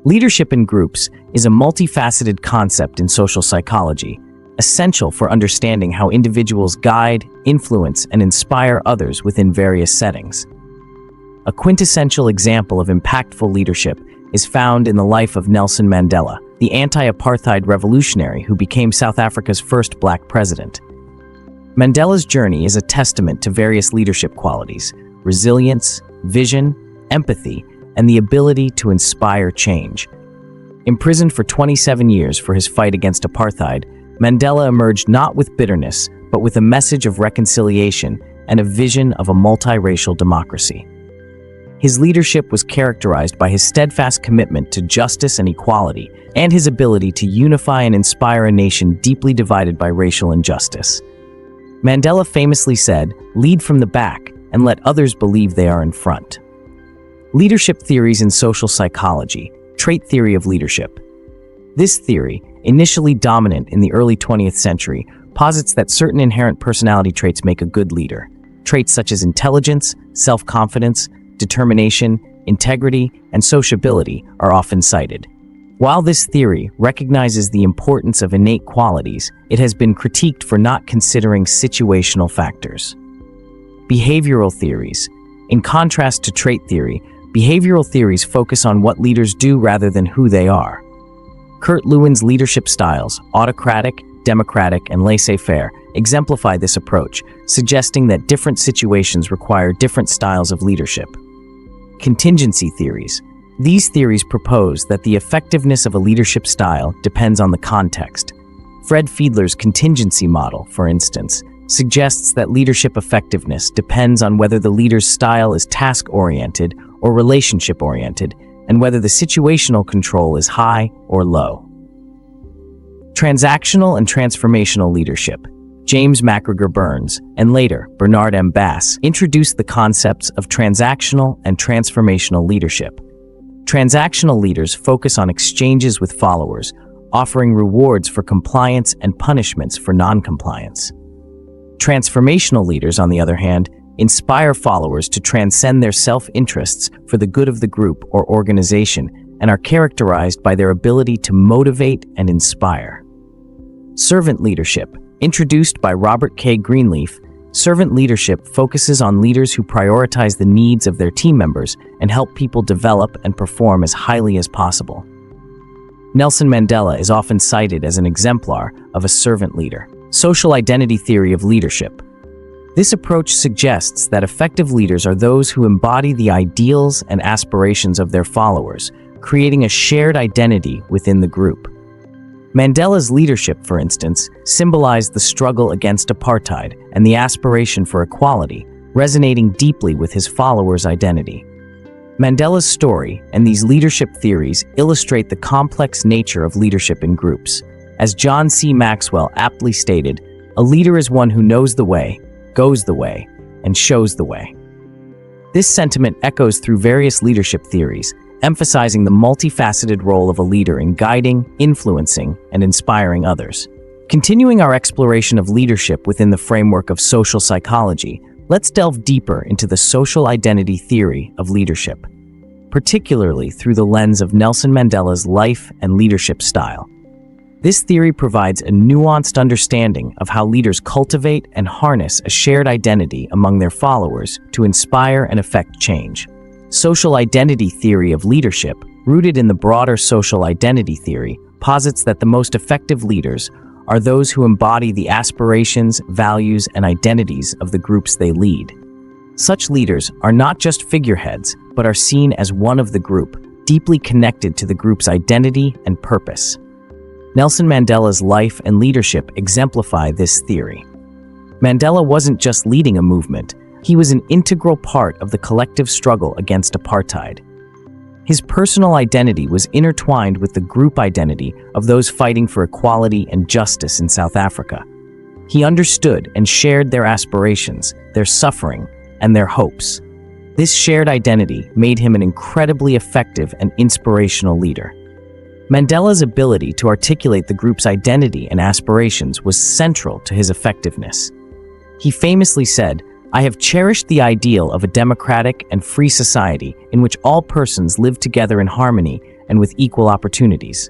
Leadership in groups is a multifaceted concept in social psychology, essential for understanding how individuals guide, influence, and inspire others within various settings. A quintessential example of impactful leadership is found in the life of Nelson Mandela, the anti-apartheid revolutionary who became South Africa's first black president. Mandela's journey is a testament to various leadership qualities: resilience, vision, empathy, and the ability to inspire change. Imprisoned for 27 years for his fight against apartheid, Mandela emerged not with bitterness, but with a message of reconciliation and a vision of a multiracial democracy. His leadership was characterized by his steadfast commitment to justice and equality, and his ability to unify and inspire a nation deeply divided by racial injustice. Mandela famously said, "Lead from the back and let others believe they are in front." Leadership theories in social psychology, trait theory of leadership. This theory, initially dominant in the early 20th century, posits that certain inherent personality traits make a good leader. Traits such as intelligence, self-confidence, determination, integrity, and sociability are often cited. While this theory recognizes the importance of innate qualities, it has been critiqued for not considering situational factors. Behavioral theories. In contrast to trait theory, behavioral theories focus on what leaders do rather than who they are. Kurt Lewin's leadership styles, autocratic, democratic, and laissez-faire, exemplify this approach, suggesting that different situations require different styles of leadership. Contingency theories. These theories propose that the effectiveness of a leadership style depends on the context. Fred Fiedler's contingency model, for instance, suggests that leadership effectiveness depends on whether the leader's style is task-oriented or relationship-oriented, and whether the situational control is high or low. Transactional and transformational leadership. James MacGregor Burns, and later Bernard M. Bass, introduced the concepts of transactional and transformational leadership. Transactional leaders focus on exchanges with followers, offering rewards for compliance and punishments for non-compliance. Transformational leaders, on the other hand, inspire followers to transcend their self-interests for the good of the group or organization and are characterized by their ability to motivate and inspire. Servant leadership. Introduced by Robert K. Greenleaf, servant leadership focuses on leaders who prioritize the needs of their team members and help people develop and perform as highly as possible. Nelson Mandela is often cited as an exemplar of a servant leader. Social identity theory of leadership. This approach suggests that effective leaders are those who embody the ideals and aspirations of their followers, creating a shared identity within the group. Mandela's leadership, for instance, symbolized the struggle against apartheid and the aspiration for equality, resonating deeply with his followers' identity. Mandela's story and these leadership theories illustrate the complex nature of leadership in groups. As John C. Maxwell aptly stated, "A leader is one who knows the way, goes the way, and shows the way." This sentiment echoes through various leadership theories, emphasizing the multifaceted role of a leader in guiding, influencing, and inspiring others. Continuing our exploration of leadership within the framework of social psychology, let's delve deeper into the social identity theory of leadership, particularly through the lens of Nelson Mandela's life and leadership style. This theory provides a nuanced understanding of how leaders cultivate and harness a shared identity among their followers to inspire and affect change. Social identity theory of leadership, rooted in the broader social identity theory, posits that the most effective leaders are those who embody the aspirations, values, and identities of the groups they lead. Such leaders are not just figureheads, but are seen as one of the group, deeply connected to the group's identity and purpose. Nelson Mandela's life and leadership exemplify this theory. Mandela wasn't just leading a movement, he was an integral part of the collective struggle against apartheid. His personal identity was intertwined with the group identity of those fighting for equality and justice in South Africa. He understood and shared their aspirations, their suffering, and their hopes. This shared identity made him an incredibly effective and inspirational leader. Mandela's ability to articulate the group's identity and aspirations was central to his effectiveness. He famously said, "I have cherished the ideal of a democratic and free society in which all persons live together in harmony and with equal opportunities.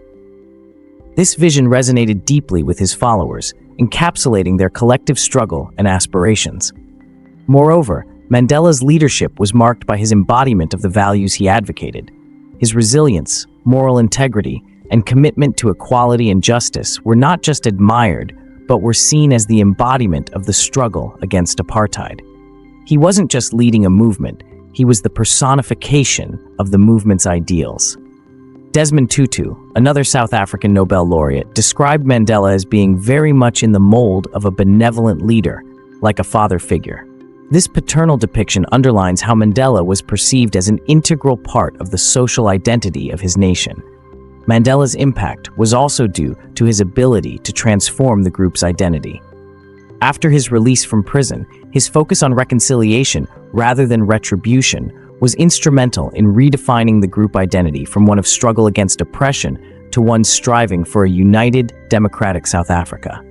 This vision resonated deeply with his followers, encapsulating their collective struggle and aspirations. Moreover, Mandela's leadership was marked by his embodiment of the values he advocated. His resilience, moral integrity, and commitment to equality and justice were not just admired, but were seen as the embodiment of the struggle against apartheid. He wasn't just leading a movement, he was the personification of the movement's ideals. Desmond Tutu, another South African Nobel laureate, described Mandela as being very much in the mold of a benevolent leader, like a father figure. This paternal depiction underlines how Mandela was perceived as an integral part of the social identity of his nation. Mandela's impact was also due to his ability to transform the group's identity. After his release from prison, his focus on reconciliation rather than retribution was instrumental in redefining the group identity from one of struggle against oppression to one striving for a united, democratic South Africa.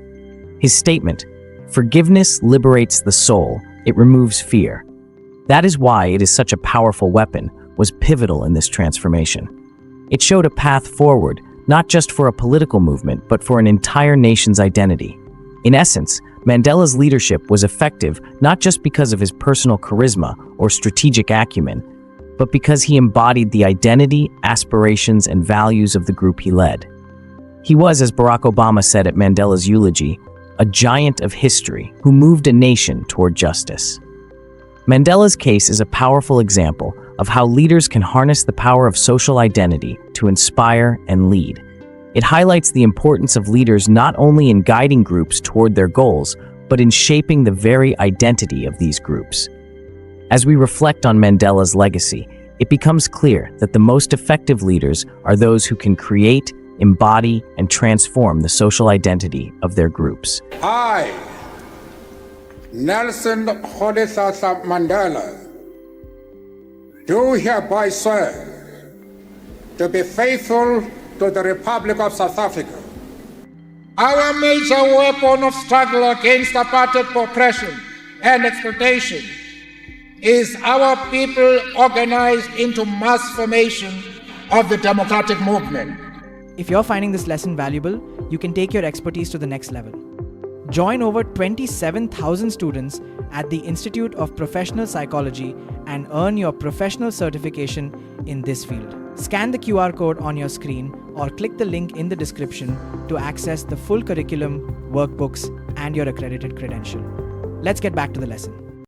His statement, "Forgiveness liberates the soul, it removes fear. That is why it is such a powerful weapon," was pivotal in this transformation. It showed a path forward, not just for a political movement, but for an entire nation's identity. In essence, Mandela's leadership was effective not just because of his personal charisma or strategic acumen, but because he embodied the identity, aspirations, and values of the group he led. He was, as Barack Obama said at Mandela's eulogy, a giant of history who moved a nation toward justice. Mandela's case is a powerful example of how leaders can harness the power of social identity to inspire and lead. It highlights the importance of leaders not only in guiding groups toward their goals, but in shaping the very identity of these groups. As we reflect on Mandela's legacy, it becomes clear that the most effective leaders are those who can create, embody, and transform the social identity of their groups. I, Nelson Rolihlahla Mandela, do hereby swear to be faithful to the Republic of South Africa. Our major weapon of struggle against apartheid oppression and exploitation is our people organized into mass formation of the democratic movement. If you're finding this lesson valuable, you can take your expertise to the next level. Join over 27,000 students at the Institute of Professional Psychology and earn your professional certification in this field. Scan the QR code on your screen or click the link in the description to access the full curriculum, workbooks, and your accredited credential. Let's get back to the lesson.